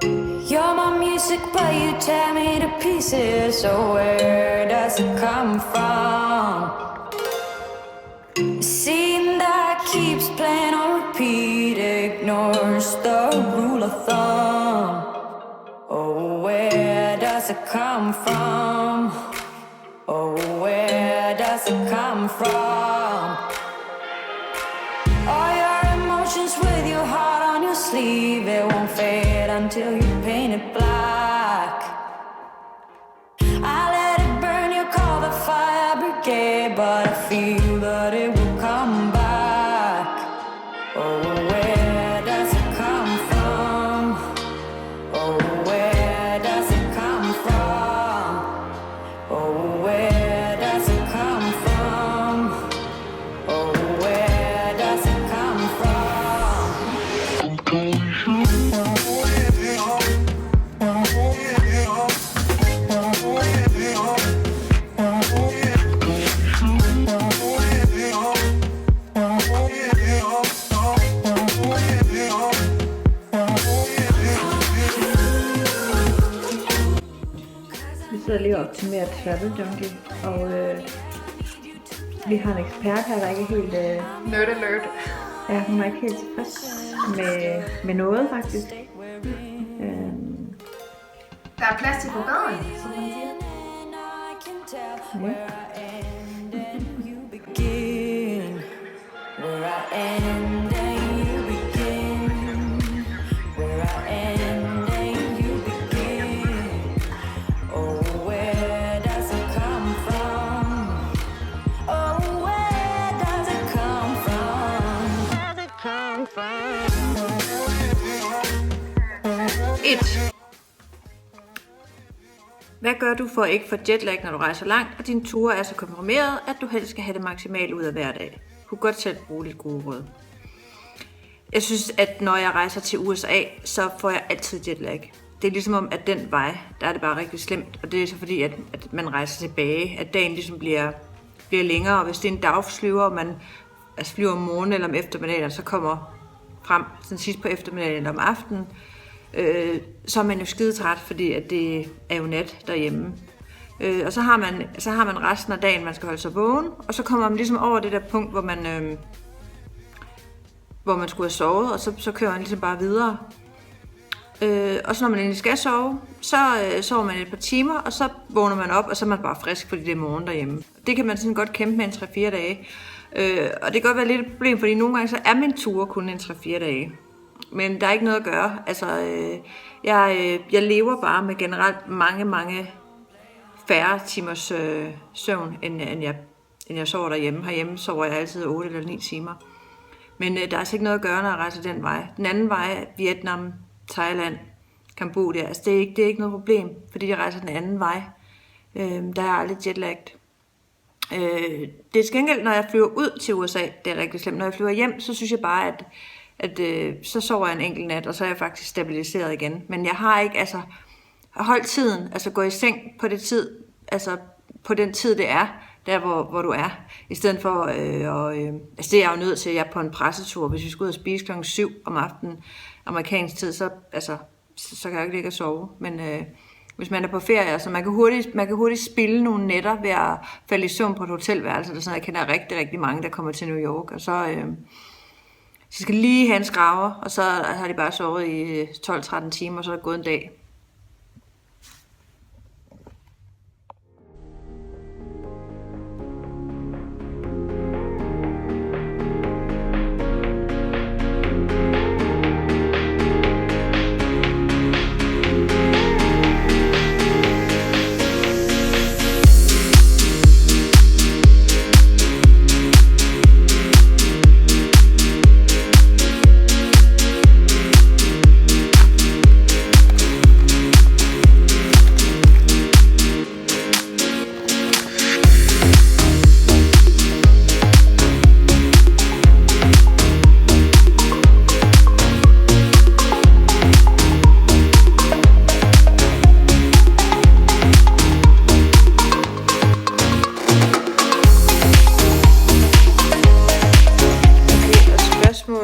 You're my music, but you tear me to pieces. So where does it come from? A scene that keeps playing on repeat, ignores the rule of thumb. Oh, where does it come from? Oh, where does it come from? All your emotions with your heart on your sleeve, it won't fade until you paint it black. I let it burn, you call the fire brigade, but I feel that it will come back. Oh, where does it come from? Oh, where does it come from? Oh, where does it come from? Oh, where does it come Vi sidder lige og optimerer Travel Junkie, og vi har en ekspert her, der ikke er helt... Nerd alert. Ja, hun er ikke helt tilfreds med noget, faktisk. Der er plads til forbedring, som man siger. Ja. Hvad gør du for at ikke få jetlag, når du rejser langt, og dine ture er så komprimeret, at du helst skal have det maksimale ud af hver dag? Du kunne godt selv bruge lidt gode råd. Jeg synes, at når jeg rejser til USA, så får jeg altid jetlag. Det er ligesom om, at den vej, der er det bare rigtig slemt, og det er så fordi, at man rejser tilbage, at dagen ligesom bliver længere, og hvis det er en dagflyver, og man flyver om morgenen eller om eftermiddagen, så kommer frem sådan sidst på eftermiddagen eller om aftenen, så er man jo skidetræt, fordi at det er jo nat derhjemme. Og så har man resten af dagen, man skal holde sig vågen, og så kommer man ligesom over det der punkt, hvor man skulle have sovet, og så kører man ligesom bare videre. Og så når man egentlig skal sove, så sover man et par timer, og så vågner man op, og så er man bare frisk, fordi det er morgen derhjemme. Det kan man sådan godt kæmpe med en 3-4 dage. Og det kan godt være lidt et problem, fordi nogle gange så er min ture kun en 3-4 dage. Men der er ikke noget at gøre. Altså, jeg lever bare med generelt mange færre timers søvn, end jeg sover derhjemme. Herhjemme sover jeg altid 8 eller 9 timer. Men der er altså ikke noget at gøre, når jeg rejser den vej. Den anden vej, Vietnam, Thailand, Cambodia, altså det er ikke noget problem, fordi jeg rejser den anden vej. Der er aldrig jetlagt. Det er skængelt, når jeg flyver ud til USA, det er rigtig slemt. Når jeg flyver hjem, så synes jeg bare, at så sover jeg en enkelt nat, og så er jeg faktisk stabiliseret igen. Men jeg har ikke holdt tiden, altså gå i seng på det tid, altså på den tid det er, der hvor du er. I stedet for, altså det er jeg jo nødt til, at jeg er på en pressetur, hvis vi skal ud og spise kl. 7 om aftenen, amerikansk tid, så kan jeg ikke ligge og sove. Men hvis man er på ferie, altså man kan hurtigt spilde nogle nætter ved at falde i søvn på et hotelværelse. Jeg kender rigtig mange, der kommer til New York, og så skal lige have en skraver, og så har de bare sovet i 12-13 timer, og så er det gået en dag.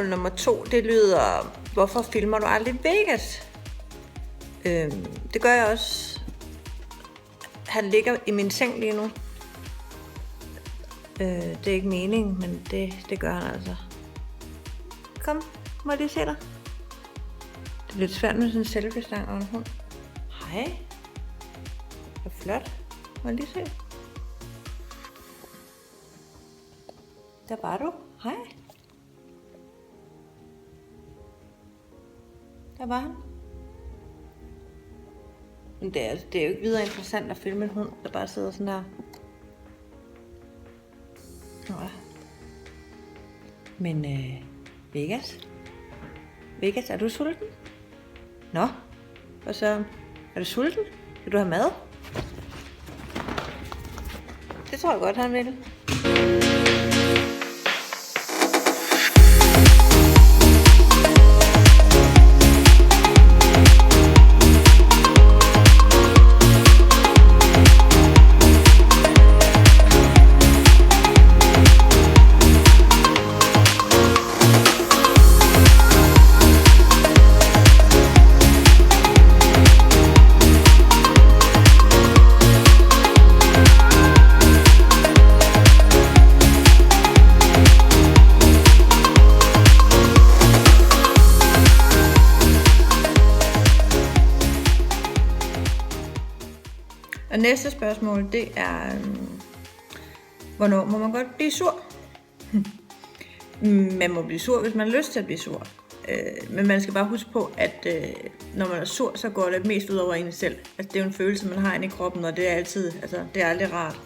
Nummer 2, det lyder, hvorfor filmer du aldrig Vegas? Det gør jeg også. Han ligger i min seng lige nu. Det er ikke meningen, men det gør han altså. Kom, må jeg lige se dig? Det er lidt svært med sådan en selfie-stang og en hund. Hej. Hvor flot. Må jeg lige se? Der var du. Hej. Der var han. Men det er jo ikke videre interessant at filme en hund, der bare sidder sådan der. Nå. Men Vegas, er du sulten? Nå. Og så, er du sulten? Vil du have mad? Det tror jeg godt, han vil. Og næste spørgsmål, det er, hvornår må man godt blive sur? Man må blive sur, hvis man har lyst til at blive sur. Men man skal bare huske på, at når man er sur, så går det mest ud over en selv. Altså, det er jo en følelse, man har inde i kroppen, og det er altid, altså, det er aldrig rart.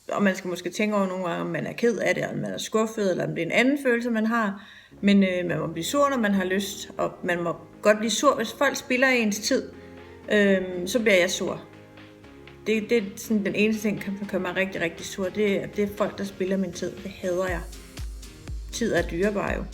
Og man skal måske tænke over nogle gange, om man er ked af det, om man er skuffet, eller om det er en anden følelse, man har. Men man må blive sur, når man har lyst, og man må godt blive sur, hvis folk spilder ens tid. Så bliver jeg sur. Det er sådan den eneste ting, der kan mig rigtig, rigtig sur. Det er folk, der spiller min tid. Det hader jeg. Tid er dyrebar jo.